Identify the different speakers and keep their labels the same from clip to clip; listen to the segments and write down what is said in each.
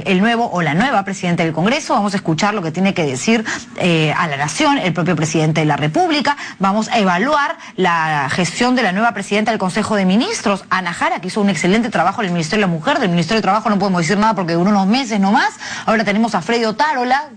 Speaker 1: el nuevo o la nueva presidenta del Congreso. Vamos a escuchar lo que tiene que decir a la nación el propio presidente de la República. Vamos a evaluar la gestión de la nueva presidenta del Consejo de Ministros, Ana Jara, que hizo un excelente trabajo en el Ministerio de la Mujer. Del Ministerio de Trabajo no podemos decir nada porque duró unos meses nomás. Ahora tenemos a Freddy Otárola,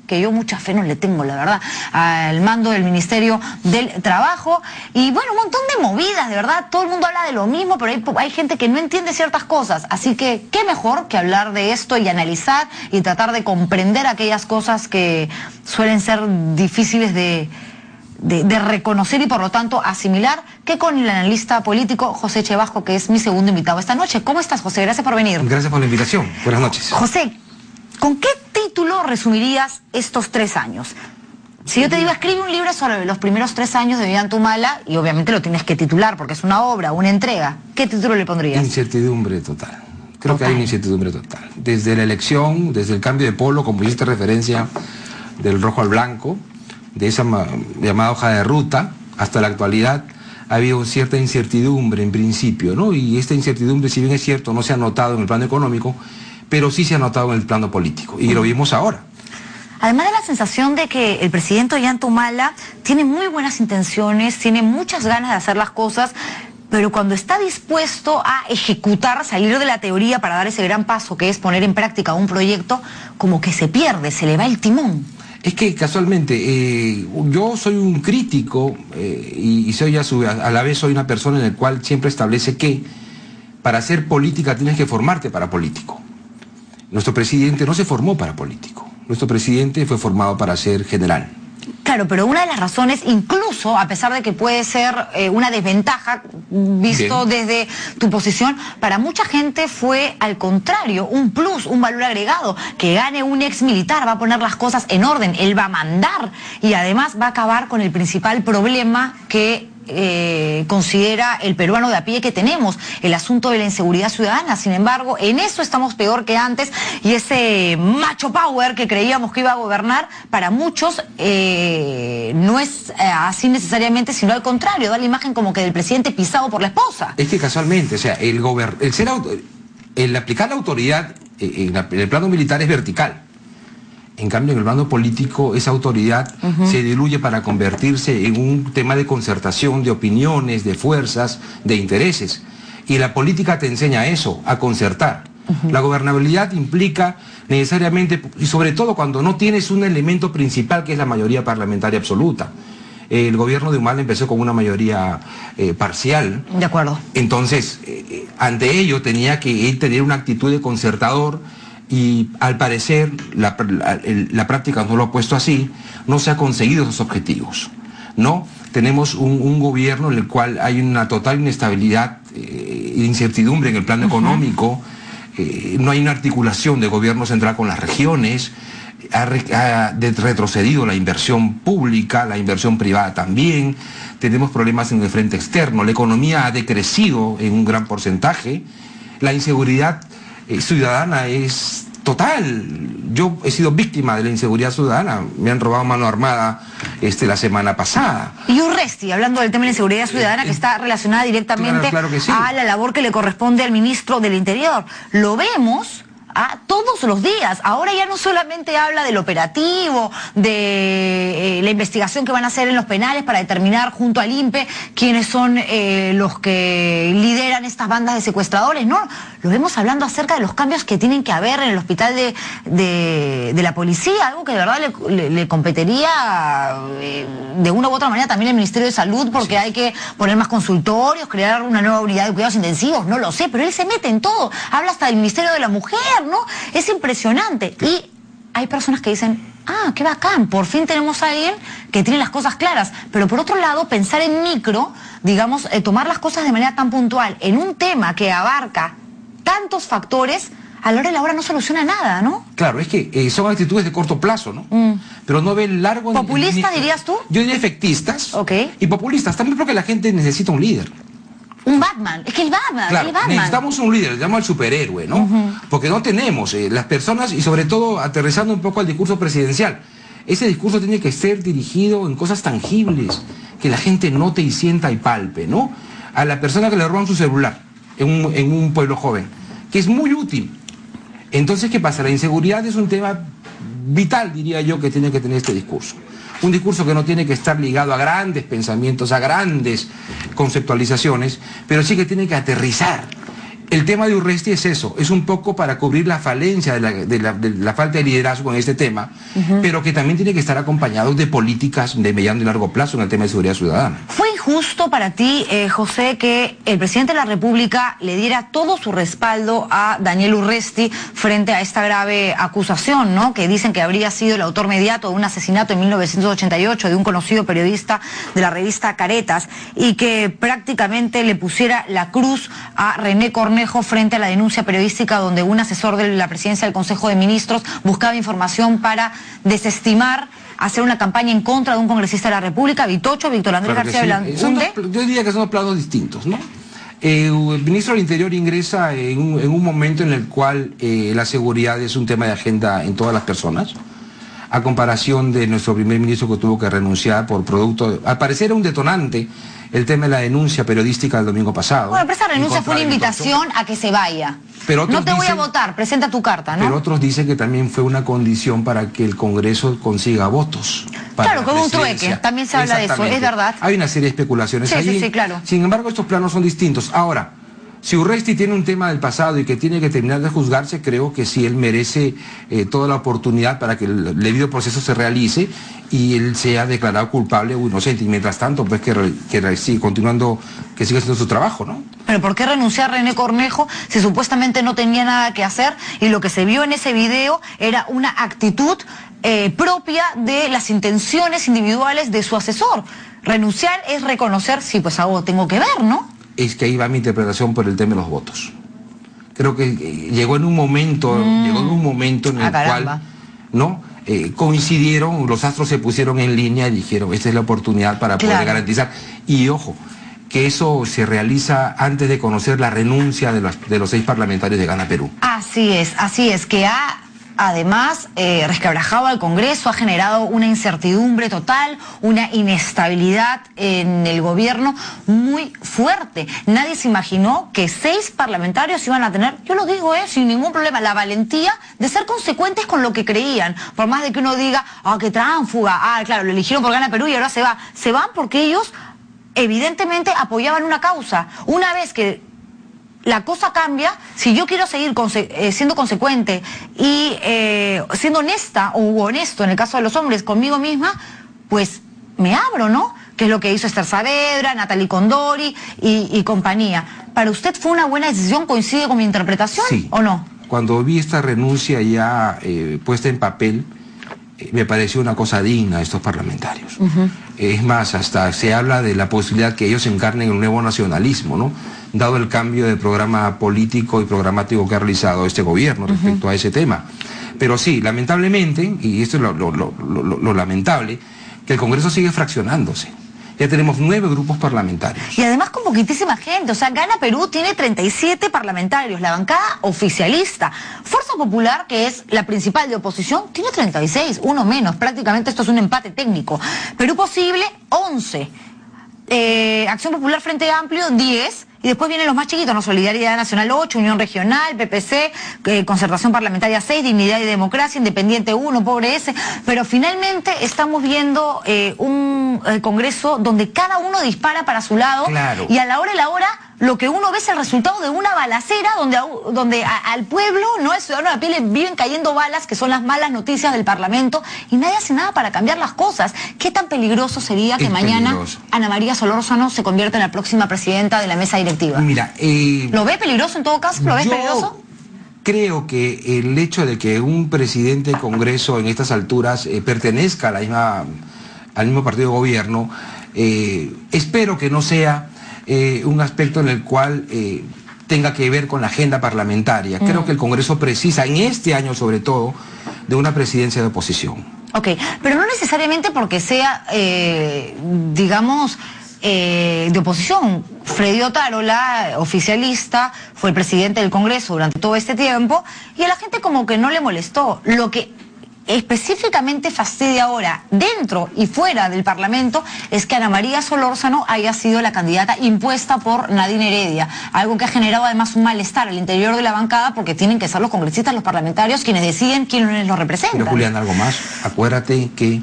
Speaker 1: que yo mucha fe no le tengo, la verdad, al mando del Ministerio del Trabajo. Y bueno, un montón de movidas, de verdad. Todo el mundo habla de lo mismo, pero hay gente que no entiende ciertas cosas. Así que, ¿qué mejor que hablar de esto y analizar y tratar de comprender aquellas cosas que suelen ser difíciles de reconocer y por lo tanto asimilar, que con el analista político José Echevasco, que es mi segundo invitado esta noche? ¿Cómo estás, José? Gracias por venir.
Speaker 2: Gracias por la invitación. Buenas noches.
Speaker 1: José, ¿con qué título resumirías estos 3 años? Si yo te digo, escribe un libro sobre los primeros 3 años de Ollanta, y obviamente lo tienes que titular porque es una obra, una entrega, ¿qué título le pondrías?
Speaker 2: Incertidumbre total. Creo que hay una incertidumbre total. Desde la elección, desde el cambio de polo, como hiciste referencia, del rojo al blanco, de esa llamada hoja de ruta, hasta la actualidad, ha habido cierta incertidumbre en principio, ¿no? Y esta incertidumbre, si bien es cierto, no se ha notado en el plano económico, pero sí se ha notado en el plano político, y lo vimos ahora.
Speaker 1: Además de la sensación de que el presidente Ollanta tiene muy buenas intenciones, tiene muchas ganas de hacer las cosas, pero cuando está dispuesto a ejecutar, salir de la teoría para dar ese gran paso que es poner en práctica un proyecto, como que se pierde, se le va el timón.
Speaker 2: Es que casualmente, yo soy un crítico y soy a la vez soy una persona en la cual siempre establece que para hacer política tienes que formarte para político. Nuestro presidente no se formó para político, nuestro presidente fue formado para ser general.
Speaker 1: Claro, pero una de las razones, incluso a pesar de que puede ser una desventaja, visto desde tu posición, para mucha gente fue al contrario, un plus, un valor agregado. Que gane un ex militar, va a poner las cosas en orden, él va a mandar y además va a acabar con el principal problema que considera el peruano de a pie que tenemos, el asunto de la inseguridad ciudadana. Sin embargo, en eso estamos peor que antes, y ese macho power que creíamos que iba a gobernar, para muchos no es así necesariamente, sino al contrario, da la imagen como que del presidente pisado por la esposa.
Speaker 2: Es que casualmente, o sea, el aplicar la autoridad en el plano militar es vertical. En cambio, en el plano político, esa autoridad se diluye para convertirse en un tema de concertación, de opiniones, de fuerzas, de intereses. Y la política te enseña eso, a concertar. La gobernabilidad implica necesariamente, y sobre todo cuando no tienes un elemento principal que es la mayoría parlamentaria absoluta. El gobierno de Humala empezó con una mayoría parcial.
Speaker 1: De acuerdo.
Speaker 2: Entonces, ante ello tenía que él tener una actitud de concertador. Y al parecer la práctica no lo ha puesto así, no se ha conseguido esos objetivos, ¿no? Tenemos un gobierno en el cual hay una total inestabilidad e incertidumbre en el plano económico, no hay una articulación de gobierno central con las regiones, ha retrocedido la inversión pública, la inversión privada también, tenemos problemas en el frente externo, la economía ha decrecido en un gran porcentaje, la inseguridad ciudadana es total. Yo he sido víctima de la inseguridad ciudadana, me han robado mano armada la semana pasada.
Speaker 1: Y Urresti, hablando del tema de la inseguridad ciudadana, que está relacionada directamente
Speaker 2: claro que sí,
Speaker 1: a la labor que le corresponde al ministro del Interior. Lo vemos todos los días. Ahora ya no solamente habla del operativo, de la investigación que van a hacer en los penales para determinar junto al INPE quiénes son los que lideran estas bandas de secuestradores, ¿no? Lo vemos hablando acerca de los cambios que tienen que haber en el hospital de la policía, algo que de verdad le competiría de una u otra manera también al Ministerio de Salud, porque hay que poner más consultorios, crear una nueva unidad de cuidados intensivos, no lo sé, pero él se mete en todo, habla hasta del Ministerio de la Mujer, ¿no? Es impresionante. Y hay personas que dicen, qué bacán, por fin tenemos a alguien que tiene las cosas claras. Pero por otro lado, pensar en micro, digamos, tomar las cosas de manera tan puntual en un tema que abarca tantos factores, a la hora de la hora no soluciona nada, ¿no?
Speaker 2: Claro, es que son actitudes de corto plazo, ¿no? Pero no ven largo...
Speaker 1: ¿Populistas dirías tú?
Speaker 2: Yo diría efectistas y populistas, también porque la gente necesita un líder.
Speaker 1: Un Batman, es que el Batman,
Speaker 2: claro,
Speaker 1: el Batman.
Speaker 2: Necesitamos un líder, le llamamos al superhéroe, ¿no? Porque no tenemos las personas, y sobre todo aterrizando un poco al discurso presidencial, ese discurso tiene que ser dirigido en cosas tangibles, que la gente note y sienta y palpe, ¿no? A la persona que le roban su celular en un pueblo joven, que es muy útil. Entonces, ¿qué pasa? La inseguridad es un tema vital, diría yo, que tiene que tener este discurso. Un discurso que no tiene que estar ligado a grandes pensamientos, a grandes conceptualizaciones, pero sí que tiene que aterrizar. El tema de Urresti es eso, es un poco para cubrir la falencia de la falta de liderazgo en este tema, pero que también tiene que estar acompañado de políticas de mediano y largo plazo en el tema de seguridad ciudadana.
Speaker 1: ¿Fue injusto para ti, José, que el presidente de la República le diera todo su respaldo a Daniel Urresti frente a esta grave acusación, ¿no? Que dicen que habría sido el autor mediato de un asesinato en 1988 de un conocido periodista de la revista Caretas, y que prácticamente le pusiera la cruz a René Cornejo frente a la denuncia periodística donde un asesor de la presidencia del Consejo de Ministros buscaba información para desestimar, hacer una campaña en contra de un congresista de la República, Vitocho, Víctor Andrés García Belaúnde?
Speaker 2: Yo diría que son dos planos distintos, ¿no? El ministro del Interior ingresa en un momento en el cual la seguridad es un tema de agenda en todas las personas, a comparación de nuestro primer ministro, que tuvo que renunciar por producto, al parecer era un detonante el tema de la denuncia periodística del domingo pasado.
Speaker 1: Bueno, pero esa renuncia fue una invitación a que se vaya.
Speaker 2: Pero
Speaker 1: no te voy a votar, presenta tu carta, ¿no?
Speaker 2: Pero otros dicen que también fue una condición para que el Congreso consiga votos.
Speaker 1: Claro, como un trueque, también se habla de eso, es verdad.
Speaker 2: Hay una serie de especulaciones allí.
Speaker 1: Sí, claro.
Speaker 2: Sin embargo, estos planos son distintos. Ahora, si Urresti tiene un tema del pasado y que tiene que terminar de juzgarse, creo que sí, él merece toda la oportunidad para que el debido proceso se realice y él sea declarado culpable o inocente. Y mientras tanto, pues que siga continuando, que siga haciendo su trabajo, ¿no?
Speaker 1: Pero ¿por qué renunciar a René Cornejo si supuestamente no tenía nada que hacer? Y lo que se vio en ese video era una actitud propia de las intenciones individuales de su asesor. Renunciar es reconocer, sí, pues algo tengo que ver, ¿no?
Speaker 2: Es que ahí va mi interpretación por el tema de los votos. Creo que llegó en un momento en el cual, ¿no? Coincidieron, los astros se pusieron en línea y dijeron, esta es la oportunidad para poder garantizar. Y ojo, que eso se realiza antes de conocer la renuncia de los 6 parlamentarios de Gana Perú.
Speaker 1: Así es, que ha además resquebrajado al Congreso, ha generado una incertidumbre total, una inestabilidad en el gobierno muy fuerte. Nadie se imaginó que 6 parlamentarios iban a tener, yo lo digo, sin ningún problema, la valentía de ser consecuentes con lo que creían. Por más de que uno diga, qué tránfuga, claro, lo eligieron por Gana Perú y ahora se va. Se van porque ellos evidentemente apoyaban una causa. Una vez que la cosa cambia, si yo quiero seguir siendo consecuente y siendo honesta o honesto en el caso de los hombres conmigo misma, pues me abro, ¿no? Que es lo que hizo Esther Saavedra, Natalie Condori y compañía. ¿Para usted fue una buena decisión? ¿Coincide con mi interpretación o no?
Speaker 2: Cuando vi esta renuncia ya puesta en papel, me pareció una cosa digna de estos parlamentarios. Es más, hasta se habla de la posibilidad que ellos encarnen un nuevo nacionalismo, ¿no? Dado el cambio de programa político y programático que ha realizado este gobierno respecto a ese tema. Pero sí, lamentablemente, y esto es lo lamentable, que el Congreso sigue fraccionándose. Ya tenemos 9 grupos parlamentarios.
Speaker 1: Y además con poquitísima gente. O sea, Gana Perú tiene 37 parlamentarios, la bancada oficialista. Fuerza Popular, que es la principal de oposición, tiene 36, uno menos. Prácticamente esto es un empate técnico. Perú Posible, 11. Acción Popular Frente Amplio, 10. Y después vienen los más chiquitos, ¿no? Solidaridad Nacional 8, Unión Regional, PPC, Concertación Parlamentaria 6, Dignidad y Democracia, Independiente 1, Pobre S. Pero finalmente estamos viendo un Congreso donde cada uno dispara para su lado.
Speaker 2: Claro.
Speaker 1: Y a la hora lo que uno ve es el resultado de una balacera donde al pueblo, no al ciudadano de a pie, le viven cayendo balas, que son las malas noticias del Parlamento, y nadie hace nada para cambiar las cosas. ¿Qué tan peligroso sería que mañana Ana María Solórzano se convierta en la próxima presidenta de la mesa directiva?
Speaker 2: Mira,
Speaker 1: ¿lo ve peligroso en todo caso? ¿Lo ves peligroso?
Speaker 2: Creo que el hecho de que un presidente del Congreso en estas alturas pertenezca al mismo partido de gobierno, espero que no sea un aspecto en el cual tenga que ver con la agenda parlamentaria. Creo que el Congreso precisa, en este año sobre todo, de una presidencia de oposición.
Speaker 1: Ok, pero no necesariamente porque sea, digamos, de oposición. Freddy Otárola, oficialista, fue el presidente del Congreso durante todo este tiempo y a la gente como que no le molestó. Lo que específicamente fastidia ahora, dentro y fuera del Parlamento, es que Ana María Solórzano haya sido la candidata impuesta por Nadine Heredia, algo que ha generado además un malestar al interior de la bancada, porque tienen que ser los congresistas, los parlamentarios, quienes deciden quiénes los representan.
Speaker 2: Pero Julián, algo más, acuérdate que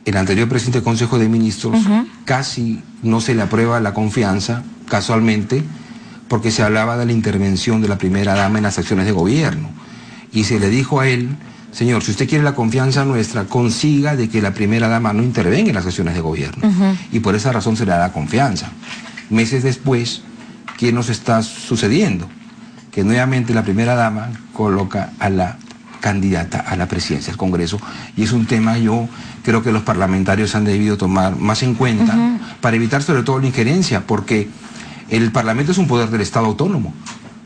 Speaker 2: el anterior presidente del Consejo de Ministros casi no se le aprueba la confianza, casualmente, porque se hablaba de la intervención de la primera dama en las acciones de gobierno, y se le dijo a él: señor, si usted quiere la confianza nuestra, consiga de que la primera dama no intervenga en las sesiones de gobierno. Y por esa razón se le da la confianza. Meses después, ¿qué nos está sucediendo? Que nuevamente la primera dama coloca a la candidata a la presidencia del Congreso, y es un tema, yo creo que los parlamentarios han debido tomar más en cuenta para evitar sobre todo la injerencia, porque el Parlamento es un poder del Estado autónomo.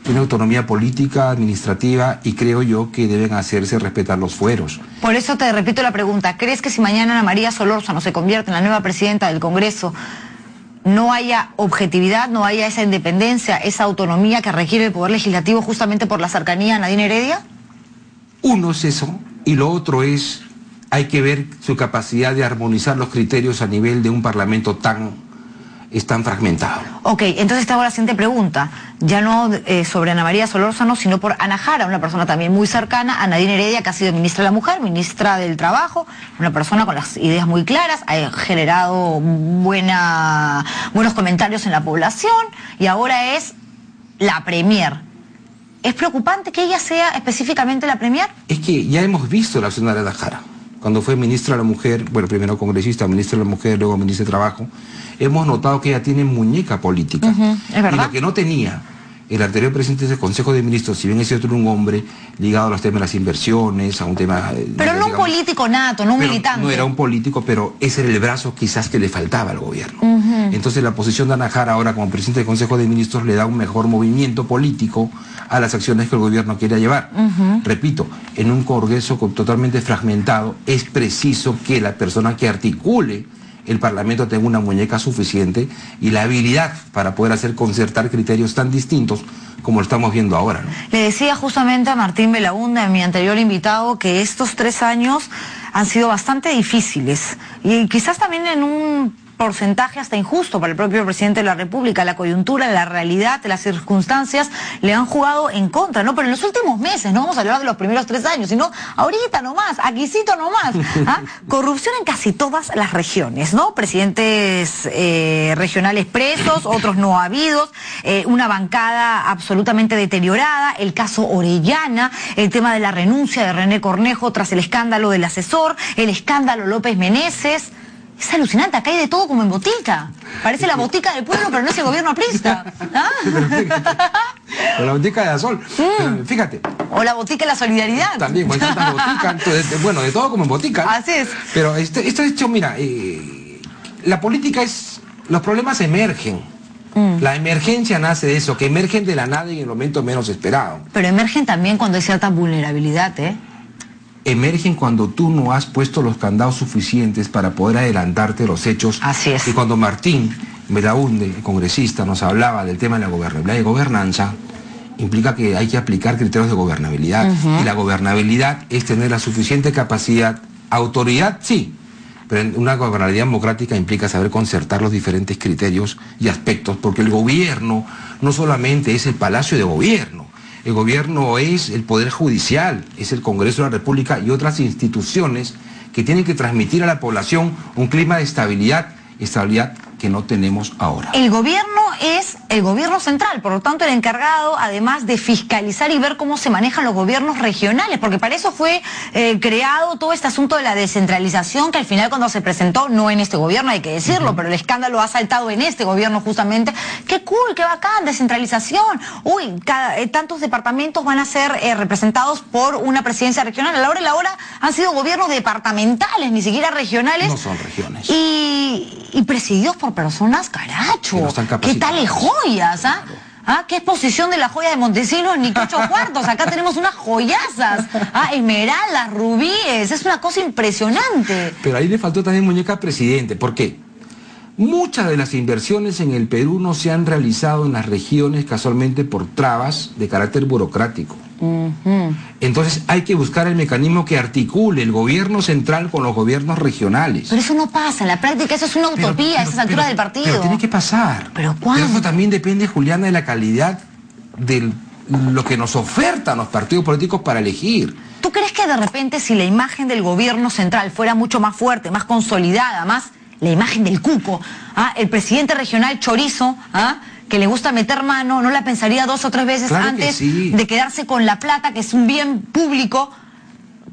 Speaker 2: Tiene autonomía política, administrativa, y creo yo que deben hacerse respetar los fueros.
Speaker 1: Por eso te repito la pregunta: ¿crees que si mañana Ana María Solórzano se convierte en la nueva presidenta del Congreso, no haya objetividad, no haya esa independencia, esa autonomía que requiere el Poder Legislativo justamente por la cercanía a Nadine Heredia?
Speaker 2: Uno es eso, y lo otro es, hay que ver su capacidad de armonizar los criterios a nivel de un Parlamento tan fragmentado.
Speaker 1: Ok, entonces te hago la siguiente pregunta, ya no sobre Ana María Solórzano, sino por Ana Jara, una persona también muy cercana a Nadine Heredia, que ha sido ministra de la Mujer, ministra del Trabajo, una persona con las ideas muy claras, ha generado buenos comentarios en la población, y ahora es la premier. ¿Es preocupante que ella sea específicamente la premier?
Speaker 2: Es que ya hemos visto la acción de Ana Jara. Cuando fue ministra de la Mujer, bueno, primero congresista, ministra de la Mujer, luego ministra de Trabajo, hemos notado que ella tiene muñeca política.
Speaker 1: Es verdad.
Speaker 2: Y lo que no tenía el anterior presidente del Consejo de Ministros, si bien es cierto, era un hombre ligado a los temas de las inversiones, a un tema...
Speaker 1: Pero no un político nato, no un militante.
Speaker 2: No era un político, pero ese era el brazo quizás que le faltaba al gobierno. Entonces la posición de Ana Jara ahora como presidente del Consejo de Ministros le da un mejor movimiento político a las acciones que el gobierno quiere llevar. Repito, en un Congreso totalmente fragmentado, es preciso que la persona que articule el Parlamento tenga una muñeca suficiente y la habilidad para poder hacer concertar criterios tan distintos como lo estamos viendo ahora, ¿no?
Speaker 1: Le decía justamente a Martín Belaúnde, mi anterior invitado, que estos 3 años han sido bastante difíciles, y quizás también en un porcentaje hasta injusto para el propio presidente de la República. La coyuntura, la realidad, las circunstancias le han jugado en contra, ¿no? Pero en los últimos meses, no vamos a hablar de los primeros 3 años, sino ahorita nomás, aquícito nomás. Corrupción en casi todas las regiones, ¿no? Presidentes regionales presos, otros no habidos, una bancada absolutamente deteriorada, el caso Orellana, el tema de la renuncia de René Cornejo tras el escándalo del asesor, el escándalo López Meneses. Es alucinante, acá hay de todo como en botica. Parece la botica del pueblo, pero no es el gobierno aprista.
Speaker 2: O la botica de Azul. Fíjate.
Speaker 1: O la botica de la solidaridad.
Speaker 2: También, bueno, tantas boticas, bueno, de todo como en botica.
Speaker 1: Así es.
Speaker 2: Pero esto es hecho, mira, la política es... Los problemas emergen. La emergencia nace de eso, que emergen de la nada y en el momento menos esperado.
Speaker 1: Pero emergen también cuando hay cierta vulnerabilidad, ¿eh?
Speaker 2: Emergen cuando tú no has puesto los candados suficientes para poder adelantarte los hechos.
Speaker 1: Así es.
Speaker 2: Y cuando Martín Belaúnde, el congresista, nos hablaba del tema de la gobernabilidad y gobernanza, implica que hay que aplicar criterios de gobernabilidad. Y la gobernabilidad es tener la suficiente capacidad, autoridad, sí, pero en una gobernabilidad democrática implica saber concertar los diferentes criterios y aspectos, porque el gobierno no solamente es el Palacio de Gobierno. El gobierno es el Poder Judicial, es el Congreso de la República y otras instituciones que tienen que transmitir a la población un clima de estabilidad que no tenemos ahora.
Speaker 1: El gobierno es el gobierno central, por lo tanto el encargado además de fiscalizar y ver cómo se manejan los gobiernos regionales, porque para eso fue creado todo este asunto de la descentralización, que al final cuando se presentó, no en este gobierno hay que decirlo, pero el escándalo ha saltado en este gobierno justamente. ¡Qué cool, qué bacán, descentralización! Uy, tantos departamentos van a ser representados por una presidencia regional. A la hora y la hora han sido gobiernos departamentales, ni siquiera regionales.
Speaker 2: No son regiones.
Speaker 1: Y presididos por personas, caracho,
Speaker 2: que no están
Speaker 1: ¿qué tales joyas?
Speaker 2: Claro.
Speaker 1: ¿Qué exposición de la joya de Montesinos ni 8 cuartos? Acá tenemos unas joyazas, esmeraldas, rubíes, es una cosa impresionante.
Speaker 2: Pero ahí le faltó también muñeca presidente, ¿por qué? Muchas de las inversiones en el Perú no se han realizado en las regiones casualmente por trabas de carácter burocrático. Entonces hay que buscar el mecanismo que articule el gobierno central con los gobiernos regionales.
Speaker 1: Pero eso no pasa, en la práctica eso es una utopía a esas alturas del partido.
Speaker 2: Pero tiene que pasar.
Speaker 1: ¿Pero cuándo?
Speaker 2: Pero eso también depende, Juliana, de la calidad de lo que nos ofertan los partidos políticos para elegir.
Speaker 1: ¿Tú crees que de repente si la imagen del gobierno central fuera mucho más fuerte, más consolidada, más la imagen del cuco, el presidente regional chorizo, que le gusta meter mano, no la pensaría 2 o 3 veces
Speaker 2: claro
Speaker 1: antes
Speaker 2: de
Speaker 1: quedarse con la plata, que es un bien público,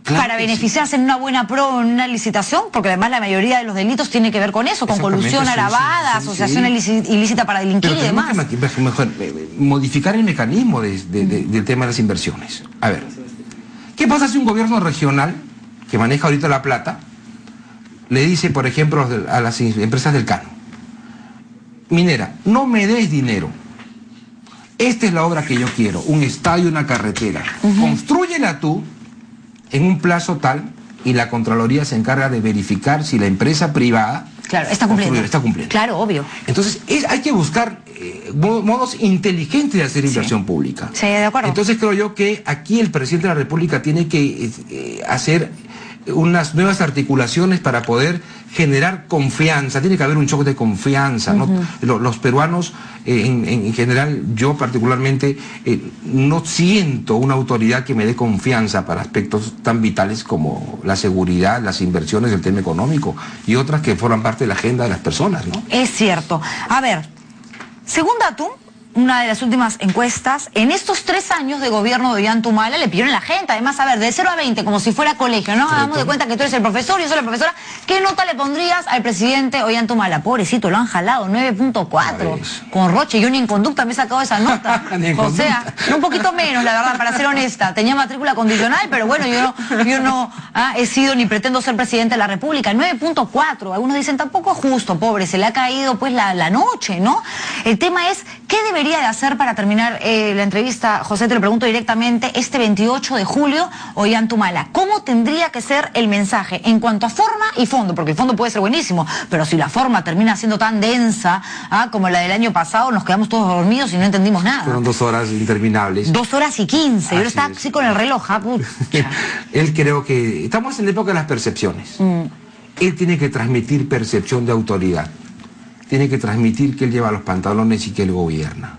Speaker 2: claro
Speaker 1: para beneficiarse en una buena en una licitación? Porque además la mayoría de los delitos tiene que ver con eso, con colusión agravada, asociación ilícita para delinquir y demás.
Speaker 2: Pero tenemos que modificar el mecanismo del tema de las inversiones. A ver, ¿qué pasa si un gobierno regional que maneja ahorita la plata le dice, por ejemplo, a las empresas del Cano: minera, no me des dinero, esta es la obra que yo quiero, un estadio, una carretera, constrúyela tú en un plazo tal, y la Contraloría se encarga de verificar si la empresa privada
Speaker 1: está cumpliendo. Claro, obvio.
Speaker 2: Entonces hay que buscar modos inteligentes de hacer inversión pública.
Speaker 1: Sí, de acuerdo.
Speaker 2: Entonces creo yo que aquí el presidente de la República tiene que hacer unas nuevas articulaciones para poder generar confianza. Tiene que haber un choque de confianza, ¿no? Los peruanos, en general, yo particularmente, no siento una autoridad que me dé confianza para aspectos tan vitales como la seguridad, las inversiones, el tema económico y otras que forman parte de la agenda de las personas, ¿no?
Speaker 1: Es cierto. A ver, según Datum, una de las últimas encuestas, en estos 3 años de gobierno de Ollantumala le pidieron a la gente, además, a ver, de 0 a 20, como si fuera colegio, ¿no? Hagamos de cuenta que tú eres el profesor y yo soy la profesora. ¿Qué nota le pondrías al presidente Ollantumala? Pobrecito, lo han jalado, 9.4. Con Roche, yo ni en conducta me he sacado esa nota. O sea, un poquito menos, la verdad, para ser honesta. Tenía matrícula condicional, pero bueno, yo no he sido ni pretendo ser presidente de la República. 9.4. Algunos dicen, tampoco es justo, pobre, se le ha caído pues la noche, ¿no? El tema es, ¿qué debería de hacer para terminar la entrevista? José, te lo pregunto directamente, este 28 de julio, Ollantumala, ¿cómo tendría que ser el mensaje en cuanto a forma y fondo? Porque el fondo puede ser buenísimo, pero si la forma termina siendo tan densa como la del año pasado, nos quedamos todos dormidos y no entendimos nada.
Speaker 2: Fueron 2 horas interminables.
Speaker 1: 2 horas y 15, yo estaba así con el reloj.
Speaker 2: Él creo que estamos en la época de las percepciones. Él tiene que transmitir percepción de autoridad. Tiene que transmitir que él lleva los pantalones y que él gobierna.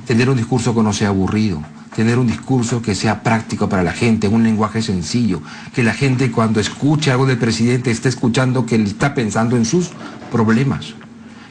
Speaker 2: Tener un discurso que no sea aburrido, tener un discurso que sea práctico para la gente, un lenguaje sencillo, que la gente cuando escuche algo del presidente esté escuchando que él está pensando en sus problemas,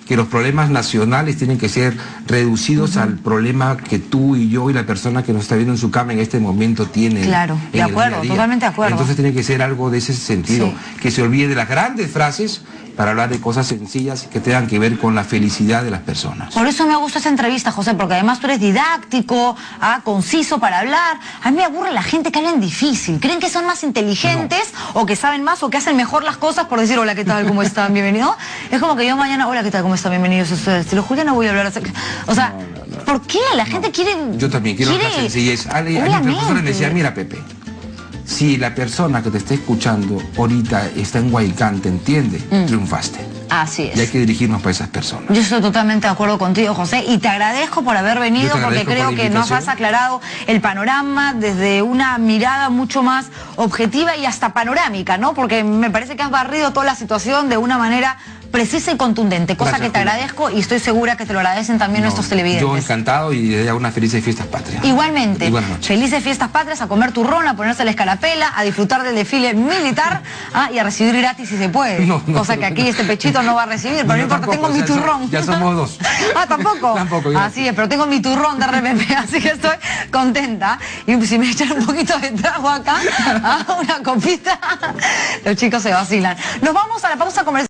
Speaker 2: que los problemas nacionales tienen que ser reducidos al problema que tú y yo y la persona que nos está viendo en su cama en este momento tiene.
Speaker 1: Claro, de acuerdo, totalmente de acuerdo.
Speaker 2: Entonces tiene que ser algo de ese sentido, que se olvide de las grandes frases para hablar de cosas sencillas que tengan que ver con la felicidad de las personas.
Speaker 1: Por eso me gusta esa entrevista, José, porque además tú eres didáctico, conciso para hablar. A mí me aburre la gente que habla en difícil. ¿Creen que son más inteligentes o que saben más o que hacen mejor las cosas por decir hola, ¿qué tal? ¿Cómo están? Bienvenido. Es como que yo mañana, hola, ¿qué tal? ¿Cómo están? Bienvenidos a ustedes. Estilo Juliana, voy a hablar acerca... O sea, ¿por qué? La gente quiere...
Speaker 2: Yo también quiero la sencillez. A mi profesora me decía, mira, Pepe, si la persona que te está escuchando ahorita está en Huaycán, ¿te entiende? Triunfaste.
Speaker 1: Así es.
Speaker 2: Y hay que dirigirnos para esas personas.
Speaker 1: Yo estoy totalmente de acuerdo contigo, José, y te agradezco por haber venido, porque creo que nos has aclarado el panorama desde una mirada mucho más objetiva y hasta panorámica, ¿no? Porque me parece que has barrido toda la situación de una manera precisa y contundente, cosa que te agradezco y estoy segura que te lo agradecen también nuestros televidentes.
Speaker 2: Yo encantado y de unas felices fiestas patrias.
Speaker 1: Igualmente,
Speaker 2: y
Speaker 1: felices fiestas patrias, a comer turrón, a ponerse la escarapela, a disfrutar del desfile militar y a recibir gratis si se puede. Cosa que aquí este pechito no va a recibir, pero no importa, tengo mi turrón.
Speaker 2: Ya somos 2.
Speaker 1: ¿Tampoco?
Speaker 2: Tampoco.
Speaker 1: Así es, pero tengo mi turrón de RPP, así que estoy contenta. Y si me echan un poquito de trago acá, una copita, los chicos se vacilan. Nos vamos a la pausa comercial.